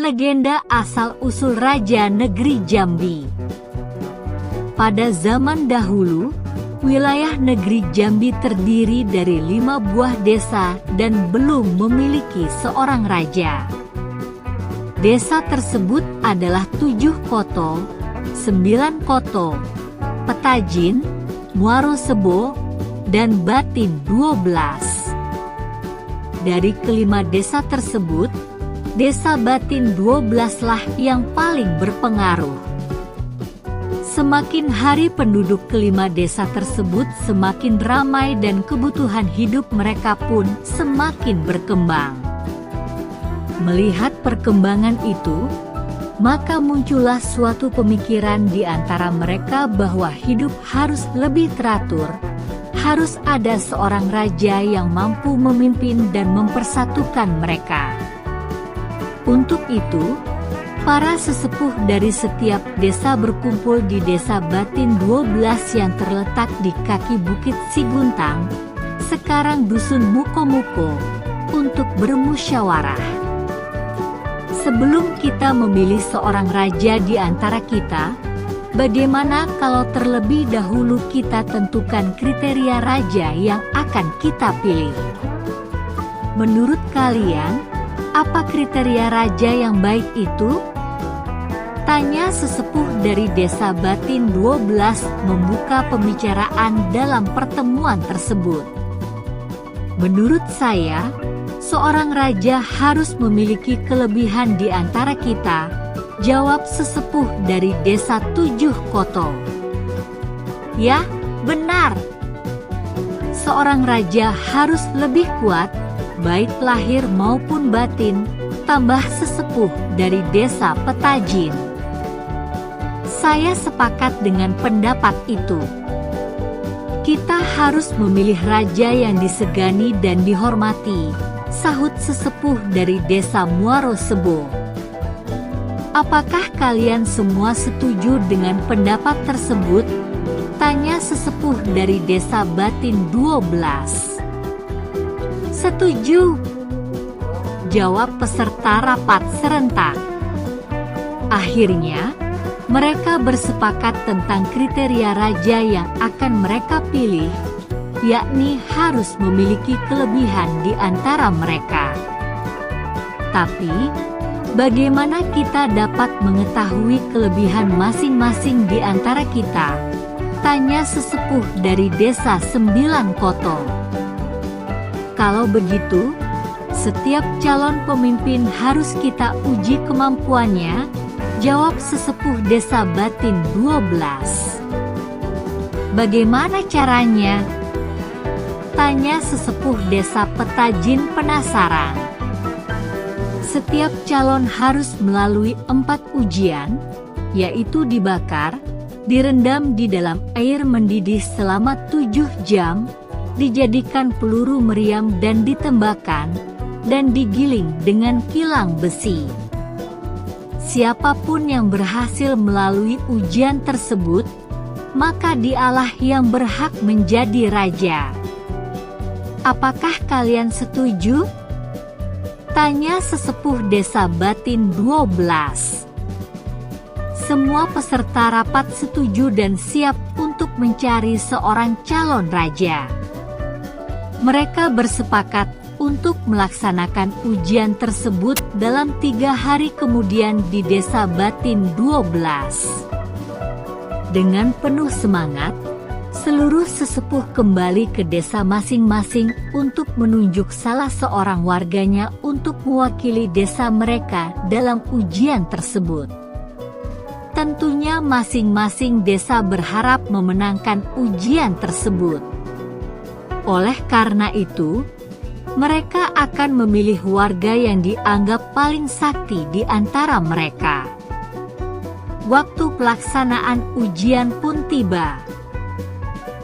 legenda asal-usul Raja Negeri Jambi. Pada zaman dahulu, wilayah negeri Jambi terdiri dari 5 buah desa dan belum memiliki seorang raja. Desa tersebut adalah 7 Koto, 9 Koto, Petajin, Muaro Sebo, dan Batin 12. Dari kelima desa tersebut, Desa Batin 12 lah yang paling berpengaruh. Semakin hari penduduk kelima desa tersebut semakin ramai dan kebutuhan hidup mereka pun semakin berkembang. Melihat perkembangan itu, maka muncullah suatu pemikiran di antara mereka bahwa hidup harus lebih teratur, harus ada seorang raja yang mampu memimpin dan mempersatukan mereka. Untuk itu, para sesepuh dari setiap desa berkumpul di Desa Batin 12 yang terletak di kaki Bukit Siguntang, sekarang Dusun Muko-Muko, untuk bermusyawarah. Sebelum kita memilih seorang raja di antara kita, bagaimana kalau terlebih dahulu kita tentukan kriteria raja yang akan kita pilih? Menurut kalian, apa kriteria raja yang baik itu? Tanya sesepuh dari Desa Batin 12 membuka pembicaraan dalam pertemuan tersebut. Menurut saya, seorang raja harus memiliki kelebihan di antara kita, jawab sesepuh dari Desa 7 Koto. Ya, benar. Seorang raja harus lebih kuat, baik lahir maupun batin, tambah sesepuh dari Desa Petajin. Saya sepakat dengan pendapat itu. Kita harus memilih raja yang disegani dan dihormati, sahut sesepuh dari Desa Muaro Sebo. Apakah kalian semua setuju dengan pendapat tersebut? Tanya sesepuh dari Desa Batin 12. Setuju, jawab peserta rapat serentak. Akhirnya, mereka bersepakat tentang kriteria raja yang akan mereka pilih, yakni harus memiliki kelebihan di antara mereka. Tapi, bagaimana kita dapat mengetahui kelebihan masing-masing di antara kita? Tanya sesepuh dari Desa 9 Koto. Kalau begitu, setiap calon pemimpin harus kita uji kemampuannya, jawab sesepuh Desa Batin 12. Bagaimana caranya? Tanya sesepuh Desa Petajin penasaran. Setiap calon harus melalui 4 ujian, yaitu dibakar, direndam di dalam air mendidih selama 7 jam, dijadikan peluru meriam dan ditembakkan, dan digiling dengan kilang besi. Siapapun yang berhasil melalui ujian tersebut, maka dialah yang berhak menjadi raja. Apakah kalian setuju? Tanya sesepuh Desa Batin 12. Semua peserta rapat setuju dan siap untuk mencari seorang calon raja. Mereka bersepakat untuk melaksanakan ujian tersebut dalam 3 hari kemudian di Desa Batin 12. Dengan penuh semangat, seluruh sesepuh kembali ke desa masing-masing untuk menunjuk salah seorang warganya untuk mewakili desa mereka dalam ujian tersebut. Tentunya masing-masing desa berharap memenangkan ujian tersebut. Oleh karena itu, mereka akan memilih warga yang dianggap paling sakti di antara mereka. Waktu pelaksanaan ujian pun tiba.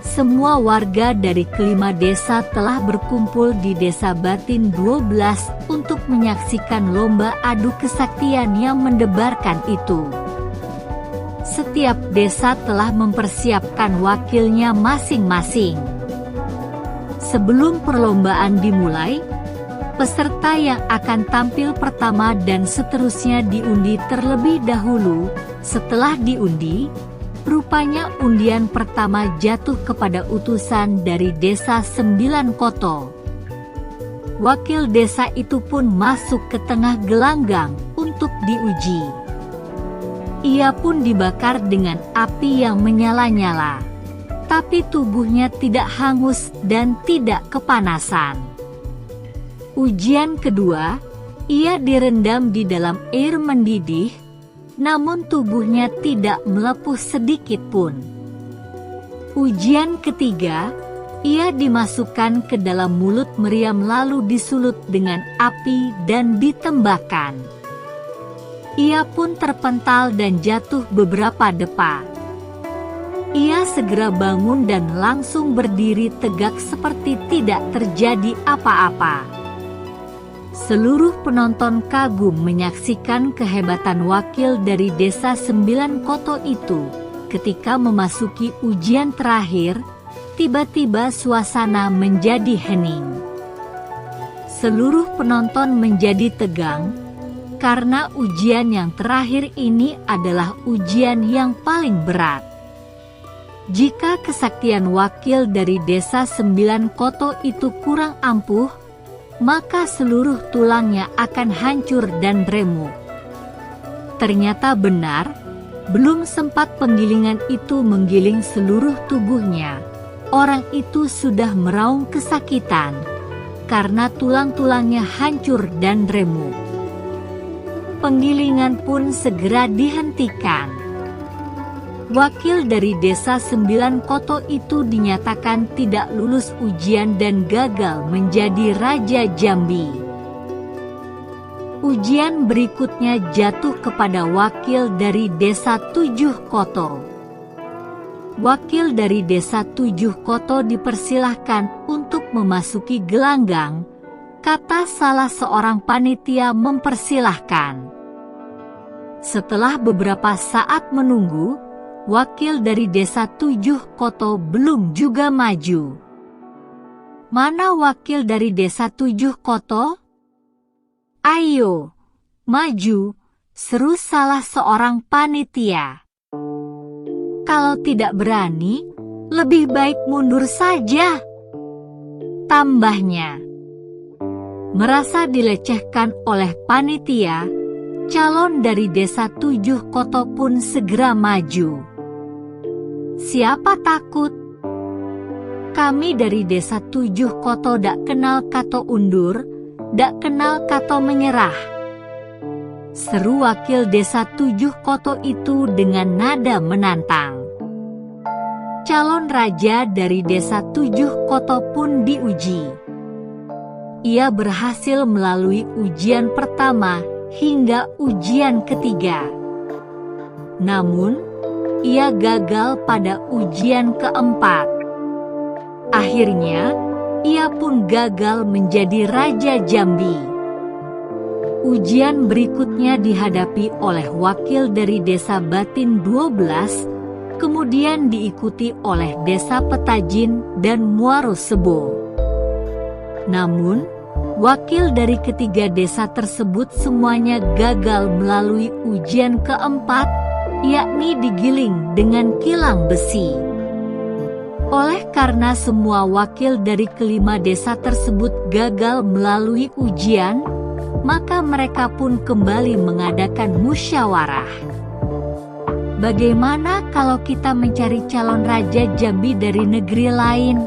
Semua warga dari kelima desa telah berkumpul di Desa Batin 12 untuk menyaksikan lomba adu kesaktian yang mendebarkan itu. Setiap desa telah mempersiapkan wakilnya masing-masing. Sebelum perlombaan dimulai, Peserta yang akan tampil pertama dan seterusnya diundi terlebih dahulu. Setelah diundi, rupanya undian pertama jatuh kepada utusan dari Desa 9 Koto. Wakil desa itu pun masuk ke tengah gelanggang untuk diuji. Ia pun dibakar dengan api yang menyala-nyala, tapi tubuhnya tidak hangus dan tidak kepanasan. Ujian kedua, ia direndam di dalam air mendidih, namun tubuhnya tidak melepuh sedikit pun. Ujian ketiga, ia dimasukkan ke dalam mulut meriam lalu disulut dengan api dan ditembakkan. Ia pun terpental dan jatuh beberapa depa. Ia segera bangun dan langsung berdiri tegak seperti tidak terjadi apa-apa. Seluruh penonton kagum menyaksikan kehebatan wakil dari Desa 9 Koto itu. Ketika memasuki ujian terakhir, tiba-tiba suasana menjadi hening. Seluruh penonton menjadi tegang, karena ujian yang terakhir ini adalah ujian yang paling berat. Jika kesaktian wakil dari Desa 9 Koto itu kurang ampuh, maka seluruh tulangnya akan hancur dan remuk. Ternyata benar, belum sempat penggilingan itu menggiling seluruh tubuhnya, orang itu sudah meraung kesakitan, karena tulang-tulangnya hancur dan remuk. Penggilingan pun segera dihentikan. Wakil dari Desa 9 Koto itu dinyatakan tidak lulus ujian dan gagal menjadi Raja Jambi. Ujian berikutnya jatuh kepada wakil dari Desa 7 Koto. Wakil dari Desa 7 Koto dipersilahkan untuk memasuki gelanggang, kata salah seorang panitia mempersilahkan. Setelah beberapa saat menunggu, wakil dari Desa 7 Koto belum juga maju. Mana wakil dari Desa 7 Koto? Ayo, maju, seru salah seorang panitia. Kalau tidak berani, lebih baik mundur saja, tambahnya. Merasa dilecehkan oleh panitia, calon dari Desa 7 Koto pun segera maju. Siapa takut? Kami dari Desa 7 Koto dak kenal kato undur, dak kenal kato menyerah. Seru wakil Desa 7 Koto itu dengan nada menantang. Calon raja dari Desa 7 Koto pun diuji. Ia berhasil melalui ujian pertama hingga ujian ketiga. Namun, ia gagal pada ujian keempat. Akhirnya, ia pun gagal menjadi Raja Jambi. Ujian berikutnya dihadapi oleh wakil dari Desa Batin 12, kemudian diikuti oleh Desa Petajin dan Muaro Sebo. Namun, wakil dari ketiga desa tersebut semuanya gagal melalui ujian keempat, yakni digiling dengan kilang besi. Oleh karena semua wakil dari kelima desa tersebut gagal melalui ujian, maka mereka pun kembali mengadakan musyawarah. Bagaimana kalau kita mencari calon Raja Jambi dari negeri lain?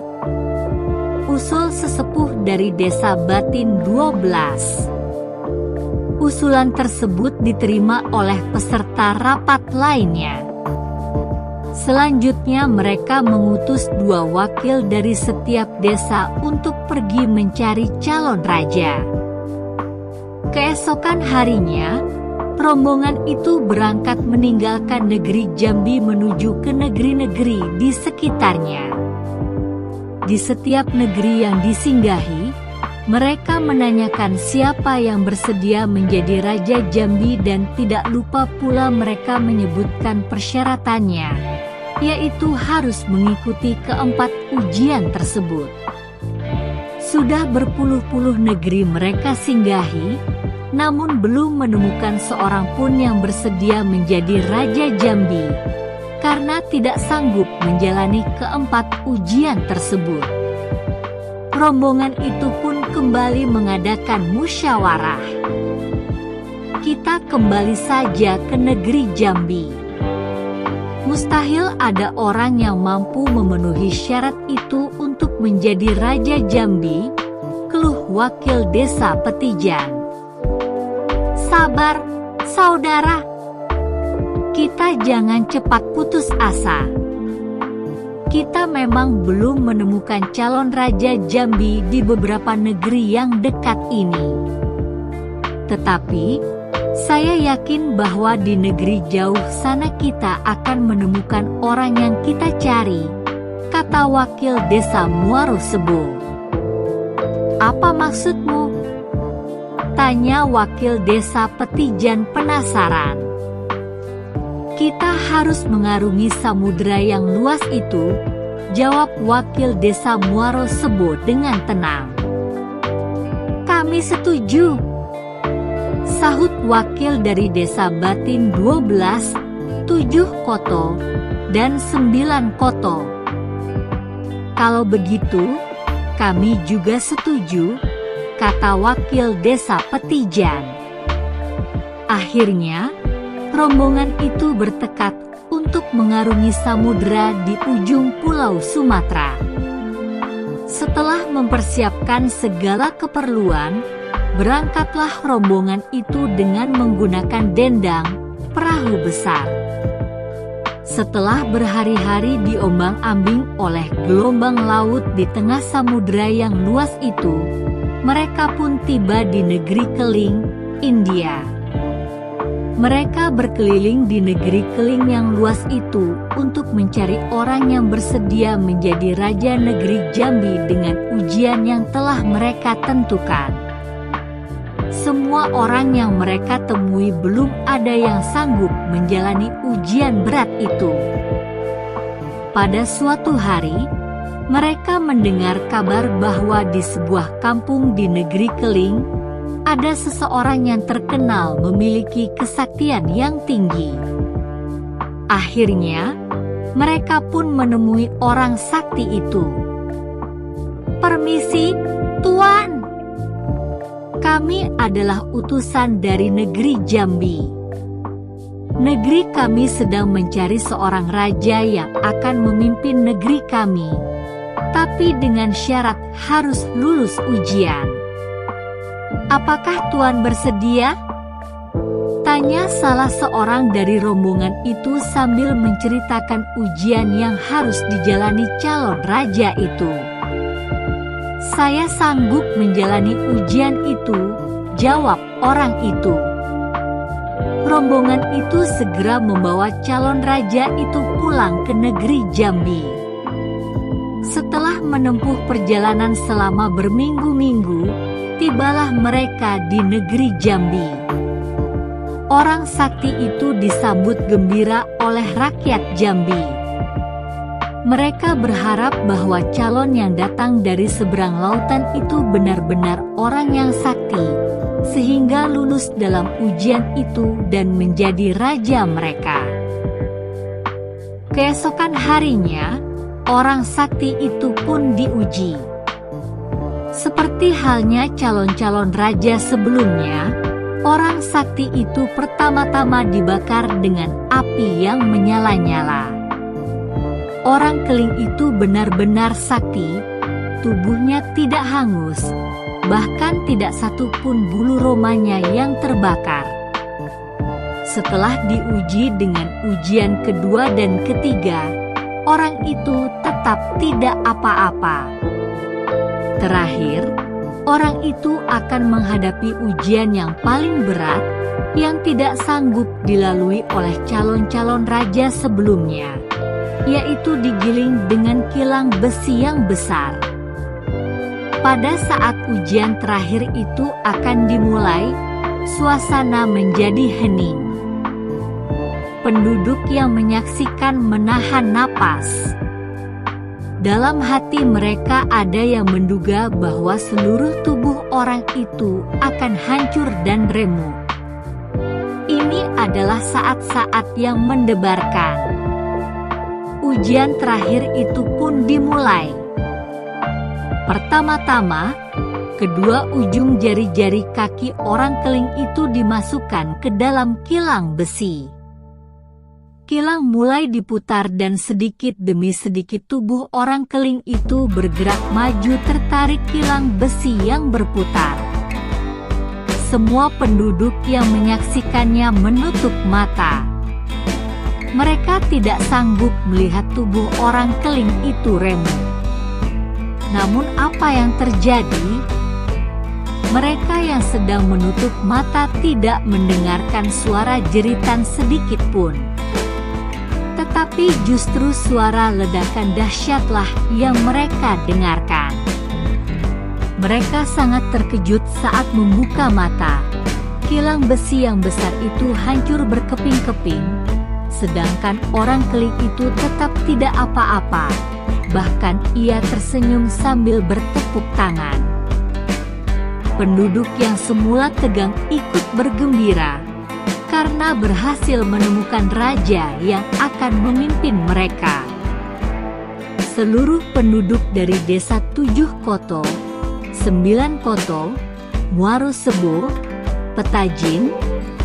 Usul sesepuh dari Desa Batin 12. Usulan tersebut diterima oleh peserta rapat lainnya. Selanjutnya mereka mengutus 2 wakil dari setiap desa untuk pergi mencari calon raja. Keesokan harinya, rombongan itu berangkat meninggalkan negeri Jambi menuju ke negeri-negeri di sekitarnya. Di setiap negeri yang disinggahi, mereka menanyakan siapa yang bersedia menjadi Raja Jambi dan tidak lupa pula mereka menyebutkan persyaratannya, yaitu harus mengikuti keempat ujian tersebut. Sudah berpuluh-puluh negeri mereka singgahi, namun belum menemukan seorang pun yang bersedia menjadi Raja Jambi, karena tidak sanggup menjalani keempat ujian tersebut. Rombongan itu pun kembali mengadakan musyawarah. Kita kembali saja ke negeri Jambi. Mustahil ada orang yang mampu memenuhi syarat itu untuk menjadi Raja Jambi, keluh wakil desa Petijan. Sabar, saudara. Kita jangan cepat putus asa. Kita memang belum menemukan calon Raja Jambi di beberapa negeri yang dekat ini. Tetapi, saya yakin bahwa di negeri jauh sana kita akan menemukan orang yang kita cari, kata wakil desa Muaro Sebo. Apa maksudmu? Tanya wakil desa Petijan penasaran. Kita harus mengarungi samudera yang luas itu, jawab wakil desa Muaro Sebo dengan tenang. Kami setuju, sahut wakil dari desa Batin 12, 7 koto, dan 9 koto. Kalau begitu, kami juga setuju, kata wakil desa Petijan. Akhirnya, rombongan itu bertekad untuk mengarungi samudera di ujung Pulau Sumatera. Setelah mempersiapkan segala keperluan, berangkatlah rombongan itu dengan menggunakan dendang, perahu besar. Setelah berhari-hari diombang-ambing oleh gelombang laut di tengah samudera yang luas itu, mereka pun tiba di negeri Keling, India. Mereka berkeliling di negeri Keling yang luas itu untuk mencari orang yang bersedia menjadi Raja Negeri Jambi dengan ujian yang telah mereka tentukan. Semua orang yang mereka temui belum ada yang sanggup menjalani ujian berat itu. Pada suatu hari, mereka mendengar kabar bahwa di sebuah kampung di negeri Keling, ada seseorang yang terkenal memiliki kesaktian yang tinggi. Akhirnya, mereka pun menemui orang sakti itu. Permisi, Tuan. Kami adalah utusan dari negeri Jambi. Negeri kami sedang mencari seorang raja yang akan memimpin negeri kami, tapi dengan syarat harus lulus ujian. Apakah Tuan bersedia? Tanya salah seorang dari rombongan itu sambil menceritakan ujian yang harus dijalani calon raja itu. Saya sanggup menjalani ujian itu, jawab orang itu. Rombongan itu segera membawa calon raja itu pulang ke negeri Jambi. Setelah menempuh perjalanan selama berminggu-minggu, tibalah mereka di negeri Jambi. Orang sakti itu disambut gembira oleh rakyat Jambi. Mereka berharap bahwa calon yang datang dari seberang lautan itu benar-benar orang yang sakti, sehingga lulus dalam ujian itu dan menjadi raja mereka. Keesokan harinya, orang sakti itu pun diuji. Seperti halnya calon-calon raja sebelumnya, orang sakti itu pertama-tama dibakar dengan api yang menyala-nyala. Orang Keling itu benar-benar sakti, tubuhnya tidak hangus, bahkan tidak satu pun bulu romanya yang terbakar. Setelah diuji dengan ujian kedua dan ketiga, orang itu tetap tidak apa-apa. Terakhir, orang itu akan menghadapi ujian yang paling berat, yang tidak sanggup dilalui oleh calon-calon raja sebelumnya, yaitu digiling dengan kilang besi yang besar. Pada saat ujian terakhir itu akan dimulai, suasana menjadi hening. Penduduk yang menyaksikan menahan napas. Dalam hati mereka ada yang menduga bahwa seluruh tubuh orang itu akan hancur dan remuk. Ini adalah saat-saat yang mendebarkan. Ujian terakhir itu pun dimulai. Pertama-tama, kedua ujung jari-jari kaki orang keling itu dimasukkan ke dalam kilang besi. Kilang mulai diputar dan sedikit demi sedikit tubuh orang keling itu bergerak maju tertarik kilang besi yang berputar. Semua penduduk yang menyaksikannya menutup mata. Mereka tidak sanggup melihat tubuh orang keling itu remuk. Namun apa yang terjadi? Mereka yang sedang menutup mata tidak mendengarkan suara jeritan sedikit pun. Tetapi justru suara ledakan dahsyatlah yang mereka dengarkan. Mereka sangat terkejut saat membuka mata. Kilang besi yang besar itu hancur berkeping-keping, sedangkan orang keling itu tetap tidak apa-apa. Bahkan ia tersenyum sambil bertepuk tangan. Penduduk yang semula tegang ikut bergembira karena berhasil menemukan raja yang akan memimpin mereka. Seluruh penduduk dari desa 7 Koto, 9 Koto, Muaro Sebo, Petajin,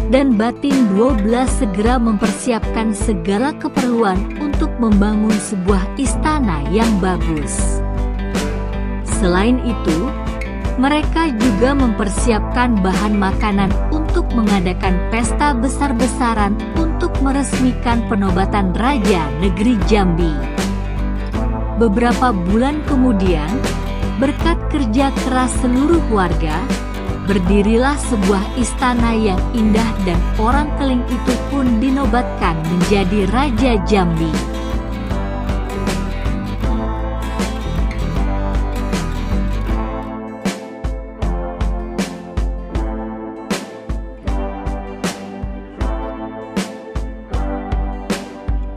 dan Batin 12 segera mempersiapkan segala keperluan untuk membangun sebuah istana yang bagus. Selain itu, mereka juga mempersiapkan bahan makanan untuk mengadakan pesta besar-besaran untuk meresmikan penobatan Raja Negeri Jambi. Beberapa bulan kemudian, berkat kerja keras seluruh warga, berdirilah sebuah istana yang indah dan orang keling itu pun dinobatkan menjadi Raja Jambi.